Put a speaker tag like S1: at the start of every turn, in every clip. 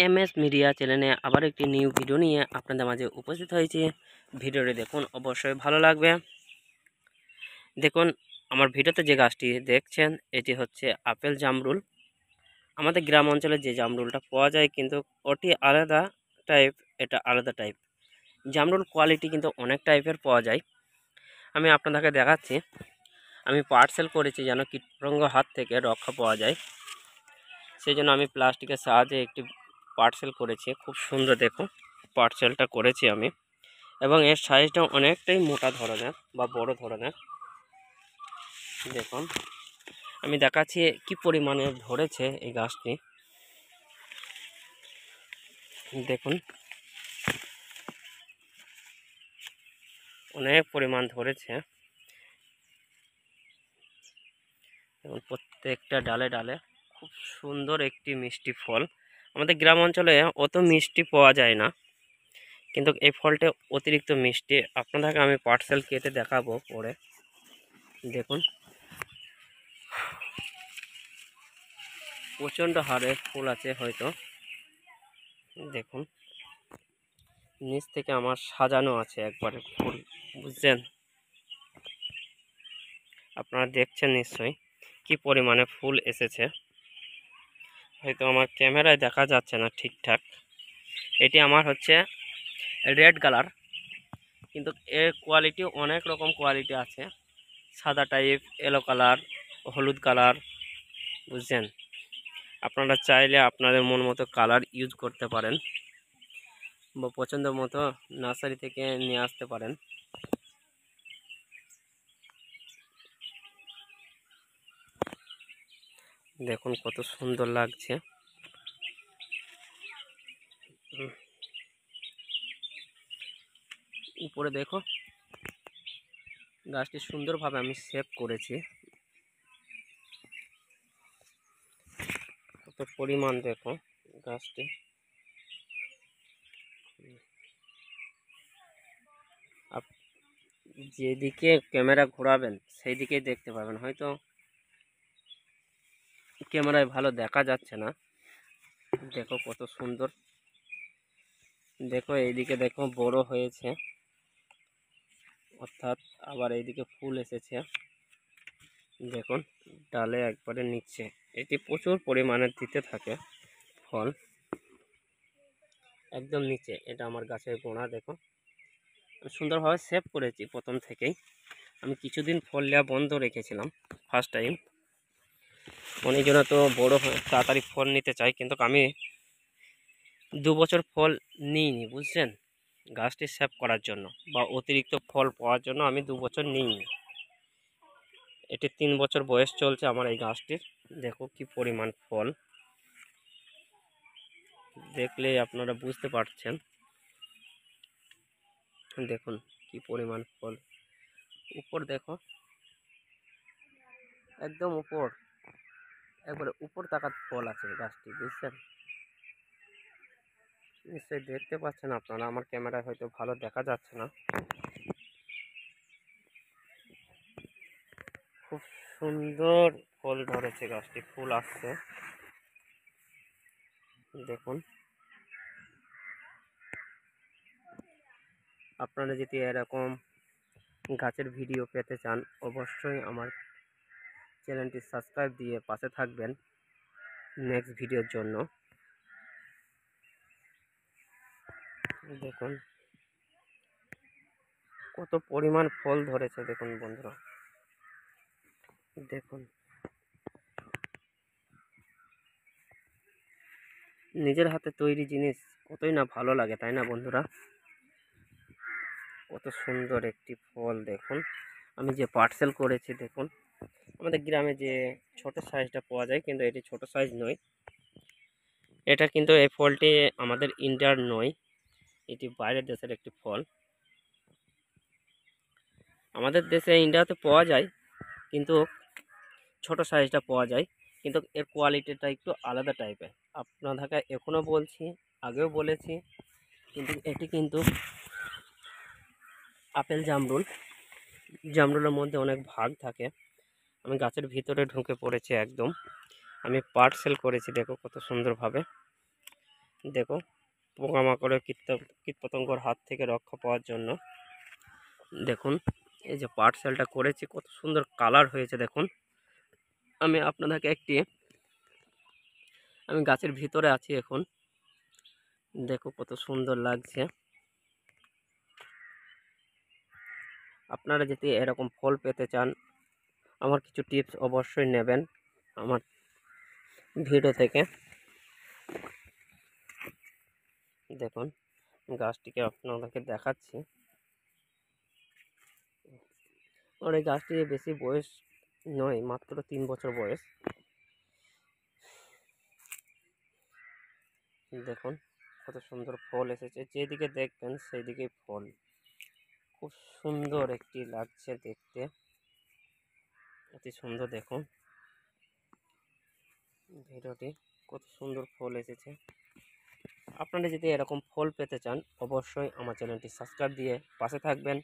S1: MS media চ্যানেলে আবার একটি নিউ ভিডিও নিয়ে আপনাদের মাঝে উপস্থিত হয়েছি। ভিডিওটি দেখুন, অবশ্যই ভালো লাগবে। দেখুন, আমার ভিডিওতে যে গাছটি দেখছেন এটি হচ্ছে আপেল জামরুল। আমাদের গ্রাম অঞ্চলে যে জামরুলটা পাওয়া যায় কিন্তু ওটি আলাদা টাইপ, এটা আলাদা টাইপ। জামরুল কোয়ালিটি কিন্তু অনেক টাইপের পাওয়া যায়। আমি আপনাদেরকে দেখাচ্ছি। আমি পার্সেল করেছি যেন কীটপতঙ্গ হাত থেকে রক্ষা পাওয়া যায়, সেই জন্য আমি প্লাস্টিকের সাহায্যে একটি পার্সেল করেছি। খুব সুন্দর দেখুন পার্সেলটা করেছি আমি, এবং এর সাইজটা অনেকটাই মোটা ধরনের বা বড় ধরনের। দেখুন, আমি দেখাচ্ছি কি পরিমাণে ধরেছে এই গাছটি। দেখুন, অনেক পরিমাণ ধরেছে। এবং প্রত্যেকটা ডালে ডালে খুব সুন্দর একটি মিষ্টি ফল। আমাদের গ্রাম অঞ্চলে অত মিষ্টি পাওয়া যায় না, কিন্তু এই ফলটা অতিরিক্ত মিষ্টি। আপনাদেরকে আমি পার্সেল কেটে দেখাবো পরে। দেখুন, প্রচণ্ড হারে ফুল আছে হয়তো। দেখুন, নিচ থেকে আমার সাজানো আছে একবারে ফুল, বুঝছেন? আপনারা দেখছেন নিশ্চয়ই কি পরিমাণে ফুল এসেছে। হয়তো আমার ক্যামেরায় দেখা যাচ্ছে না ঠিকঠাক। এটি আমার হচ্ছে রেড কালার, কিন্তু এর কোয়ালিটি অনেক রকম কোয়ালিটি আছে। সাদা টাইপ, ইয়েলো কালার, হলুদ কালার, বুঝছেন? আপনারা চাইলে আপনাদের মন মতো কালার ইউজ করতে পারেন বা পছন্দ মতো নার্সারি থেকে নিয়ে আসতে পারেন। দেখুন কত সুন্দর লাগছে। উপরে দেখো, গাছটি সুন্দরভাবে আমি সেভ করেছি। কত পরিমাণ দেখো গাছটি। যেদিকে ক্যামেরা ঘোরাবেন সেই দিকেই দেখতে পাবেন। হয়তো ক্যামেরায় ভালো দেখা যাচ্ছে না। দেখো কত সুন্দর। দেখো এইদিকে দেখো বড় হয়েছে, অর্থাৎ আবার এইদিকে ফুল এসেছে। দেখুন, ডালে একবারে নিচ্ছে। এটি প্রচুর পরিমাণে দিতে থাকে ফল। একদম নিচে এটা আমার গাছের গোড়া। দেখুন, সুন্দরভাবে সেভ করেছি প্রথম থেকেই। আমি কিছুদিন ফল নেওয়া বন্ধ রেখেছিলাম ফার্স্ট টাইম। অনেকজন তো বড় হয়ে তাড়াতাড়ি ফল নিতে চাই, কিন্তু আমি 2 বছর ফল নিইনি, বুঝছেন? গাছটি সেভ করার জন্য বা অতিরিক্ত ফল পাওয়ার জন্য আমি 2 বছর নিইনি। এটি 3 বছর বয়স চলছে আমার এই গাছটির। দেখো কি পরিমাণ ফল, দেখলেই আপনারা বুঝতে পারছেন। দেখুন কি পরিমাণ ফল। উপর দেখো, একদম উপর, একবারে উপর তাকাত ফল আছে গাছটি, বুঝছেন? নিশ্চয়ই দেখতে পাচ্ছেন আপনারা, আমার ক্যামেরায় হয়তো ভালো দেখা যাচ্ছে না। খুব সুন্দর ফল ধরেছে গাছটি, ফুল আসছে। দেখুন, আপনারা যদি এরকম গাছের ভিডিও পেতে চান অবশ্যই আমার চ্যানেলটি সাবস্ক্রাইব দিয়ে পাশে থাকবেন নেক্সট ভিডিওর জন্য। দেখুন কত পরিমাণ ফল ধরেছে। দেখুন বন্ধুরা, দেখুন নিজের হাতে তৈরি জিনিস কতই না ভালো লাগে, তাই না বন্ধুরা? কত সুন্দর একটি ফল। দেখুন, আমি যে পার্সেল করেছি, দেখুন আমাদের গ্রামে যে ছোট সাইজটা পাওয়া যায়, কিন্তু এটি ছোট সাইজ নয়। এটা কিন্তু এই ফলটি আমাদের ইন্ডিয়ার নয়, এটি বাইরের দেশের একটি ফল। আমাদের দেশে ইন্ডিয়াতে পাওয়া যায়, কিন্তু ছোট সাইজটা পাওয়া যায়, কিন্তু এর কোয়ালিটিটা একটু আলাদা টাইপের। আপনাদেরকে এখনও বলছি, আগেও বলেছি, কিন্তু এটি কিন্তু আপেল জামরুল। জামরুলের মধ্যে অনেক ভাগ থাকে। আমি গাছের ভিতরে ঢুকে পড়েছি একদম। আমি পার্সেল করেছি, দেখো কত সুন্দরভাবে। দেখো পোকামাকড়ের কীটপতঙ্গর হাত থেকে রক্ষা পাওয়ার জন্য দেখুন এই যে পার্সেলটা করেছি কত সুন্দর কালার হয়েছে দেখুন। আমি আপনাদেরকে আমি গাছের ভিতরে আছি এখন, দেখো কত সুন্দর লাগছে। আপনারা যদি এরকম ফল পেতে চান আমার কিছু টিপস অবশ্যই নেবেন আমার ভিডিও থেকে। দেখুন গাছটিকে আপনাদেরকে দেখাচ্ছি। আর এই গাছটি বেশি বয়স নয়, মাত্র 3 বছর বয়স। দেখুন কত সুন্দর ফল এসেছে, যেদিকে দেখবেন সেই দিকে ফল। খুব সুন্দর একটি লাগছে দেখতে, অতি সুন্দর। দেখুন ভিডিওটি কত সুন্দর ফল এসেছে। আপনারা যদি এরকম ফল পেতে চান অবশ্যই আমার চ্যানেলটি সাবস্ক্রাইব দিয়ে পাশে থাকবেন।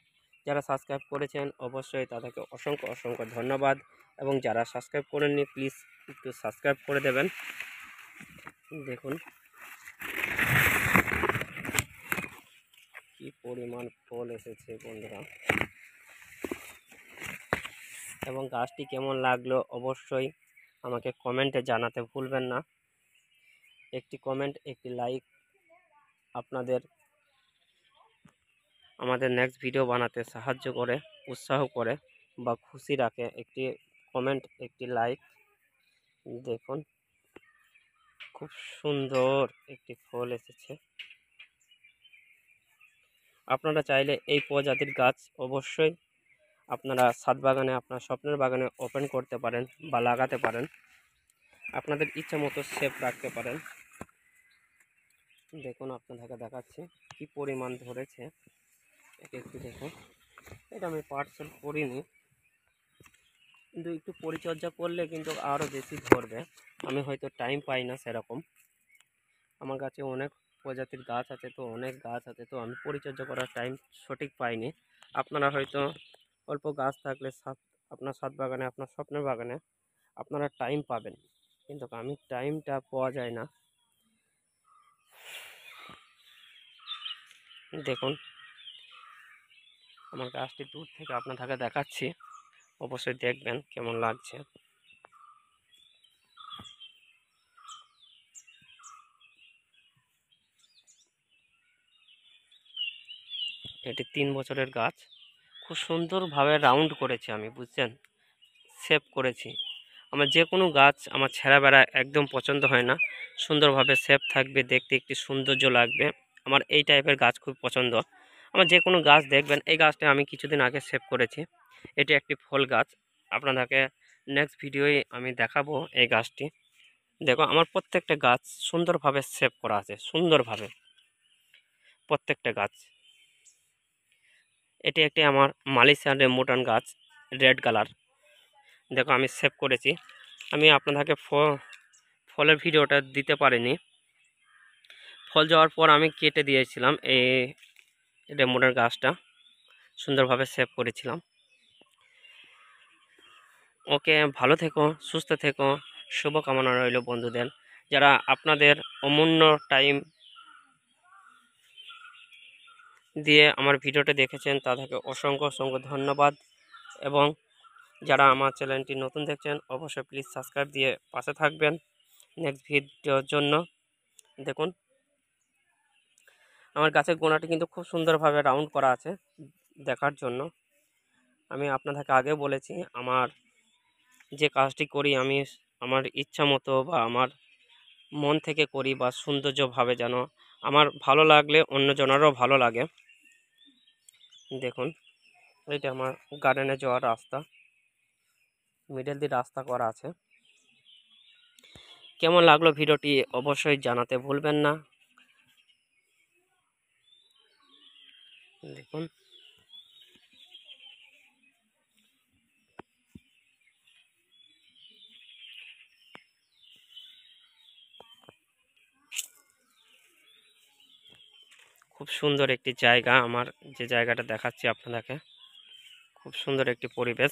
S1: যারা সাবস্ক্রাইব করেছেন অবশ্যই তাদেরকে অসংখ্য অসংখ্য ধন্যবাদ, এবং যারা সাবস্ক্রাইব করেননি প্লিজ একটু সাবস্ক্রাইব করে দেবেন। দেখুন কি পরিমাণ ফল এসেছে বন্ধুরা, এবং গাছটি কেমন লাগলো অবশ্যই আমাকে কমেন্টে জানাতে ভুলবেন না। একটি কমেন্ট, একটি লাইক আপনাদের আমাদের নেক্সট ভিডিও বানাতে সাহায্য করে, উৎসাহ করে বা খুশি রাখে। একটি কমেন্ট, একটি লাইক। দেখুন খুব সুন্দর একটি ফল এসেছে। আপনারা চাইলে এই প্রজাতির গাছ অবশ্যই আপনারা ছাদ বাগানে, আপনার স্বপ্নের বাগানে ওপেন করতে পারেন বা লাগাতে পারেন। আপনাদের ইচ্ছা মতো শেপ রাখতে পারেন। দেখুন আপনাদেরকে দেখাচ্ছি কি পরিমাণ ধরেছে, একটু দেখুন। এটা আমি পার্সেল করিনি, কিন্তু একটু পরিচর্যা করলে কিন্তু আরও বেশি ধরবে। আমি হয়তো টাইম পাই না সেরকম, আমার কাছে অনেক প্রজাতির গাছ আছে, তো অনেক গাছ আছে, তো আমি পরিচর্যা করার টাইম সঠিক পাইনি। আপনারা হয়তো অল্প গাছ থাকলে আপনার ছাদ বাগানে, আপনার স্বপ্নের বাগানে আপনারা টাইম পাবেন, কিন্তু আমি টাইমটা পাওয়া যায় না। দেখুন আমার গাছটি দূর থেকে আপনাদেরকে দেখাচ্ছি, অবশ্যই দেখবেন কেমন লাগছে। এটি 3 বছরের গাছ, খুব সুন্দরভাবে রাউন্ড করেছি আমি, বুঝছেন, শেপ করেছি। আমার যে কোনো গাছ আমার ছেঁড়া বেড়া একদম পছন্দ হয় না, সুন্দরভাবে শেপ থাকবে, দেখতে একটি সৌন্দর্য লাগবে। আমার এই টাইপের গাছ খুব পছন্দ। আমার যে কোনো গাছ দেখবেন, এই গাছটা আমি কিছুদিন আগে শেপ করেছি। এটি একটি ফল গাছ, আপনাদেরকে নেক্সট ভিডিওয়ে আমি দেখাবো এই গাছটি। দেখো আমার প্রত্যেকটা গাছ সুন্দরভাবে শেপ করা আছে, সুন্দরভাবে প্রত্যেকটা গাছ। এটি একটি আমার মালয়েশিয়ান রেম্বুটান গাছ, রেড কালার। দেখো আমি সেভ করেছি। আমি আপনাদেরকে ফলের ভিডিওটা দিতে পারিনি। ফল যাওয়ার পর আমি কেটে দিয়েছিলাম এই রেম্বুটান গাছটা, সুন্দরভাবে সেভ করেছিলাম। ওকে, ভালো থেকো, সুস্থ থেকো, শুভকামনা রইল বন্ধুদের। যারা আপনাদের অমূল্য টাইম দিয়ে আমার ভিডিওটা দেখেছেন তাদেরকে অসংখ্য অসংখ্য ধন্যবাদ, এবং যারা আমার চ্যানেলটি নতুন দেখছেন অবশ্যই প্লিজ সাবস্ক্রাইব দিয়ে পাশে থাকবেন নেক্সট ভিডিওর জন্য। দেখুন আমার গাছের গোড়াটি কিন্তু খুব সুন্দরভাবে রাউন্ড করা আছে দেখার জন্য। আমি আপনাদেরকে আগে বলেছি আমার যে কাজটি করি আমি আমার ইচ্ছা মতো বা আমার মন থেকে করি, বা সৌন্দর্যভাবে যেন আমার ভালো লাগলে অন্যজনেরও ভালো লাগে। দেখুন এইটা আমার গার্ডেনে যাওয়ার রাস্তা, মিডল দিয়ে রাস্তা করা আছে। কেমন লাগলো ভিডিওটি অবশ্যই জানাতে ভুলবেন না। দেখুন খুব সুন্দর একটি জায়গা, আমার যে জায়গাটা দেখাচ্ছি আপনাদেরকে, খুব সুন্দর একটি পরিবেশ।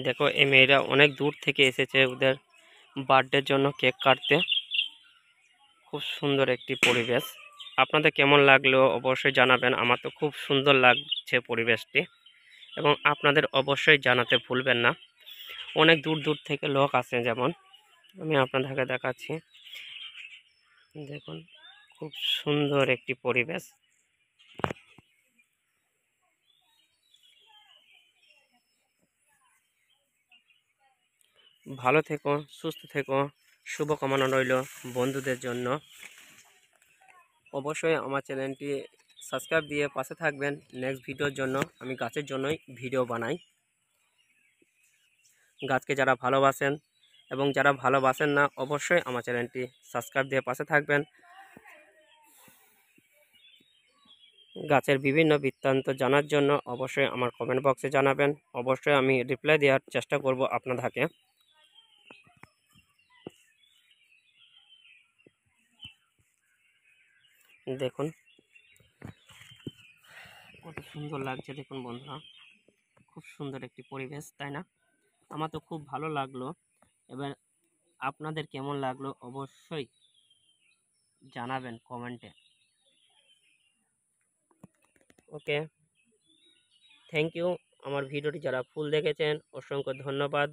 S1: দেখো এই মেয়েরা অনেক দূর থেকে এসেছে, ওদের বার্থডের জন্য কেক কাটতে। খুব সুন্দর একটি পরিবেশ। আপনাদের কেমন লাগলো অবশ্যই জানাবেন। আমার তো খুব সুন্দর লাগছে পরিবেশটি, এবং আপনাদের অবশ্যই জানাতে ভুলবেন না। অনেক দূর দূর থেকে লোক আসে, যেমন আমি আপনাদেরকে দেখাচ্ছি। দেখুন খুব সুন্দর একটি পরিবেশ। ভালো থেকো, সুস্থ থেকো, শুভকামনা রইল বন্ধুদের জন্য। অবশ্যই আমার চ্যানেলটি সাবস্ক্রাইব দিয়ে পাশে থাকবেন। নেক্সট ভিডিওর জন্য আমি গাছের জন্যই ভিডিও বানাই। গাছকে যারা ভালোবাসেন এবং যারা ভালোবাসেন না, অবশ্যই আমার চ্যানেলটি সাবস্ক্রাইব দিয়ে পাশে থাকবেন। গাছের বিভিন্ন বৃত্তান্ত জানার জন্য অবশ্যই আমার কমেন্ট বক্সে জানাবেন। অবশ্যই আমি রিপ্লাই দেওয়ার চেষ্টা করব আপনাদেরকে। দেখুন কত সুন্দর লাগছে, দেখুন বন্ধুরা, খুব সুন্দর একটি পরিবেশ, তাই না? আমার তো খুব ভালো লাগলো। এবার আপনাদের কেমন লাগলো অবশ্যই জানাবেন কমেন্টে। ওকে, থ্যাংক ইউ। আমার ভিডিওটি যারা ফুল দেখেছেন অসংখ্য ধন্যবাদ।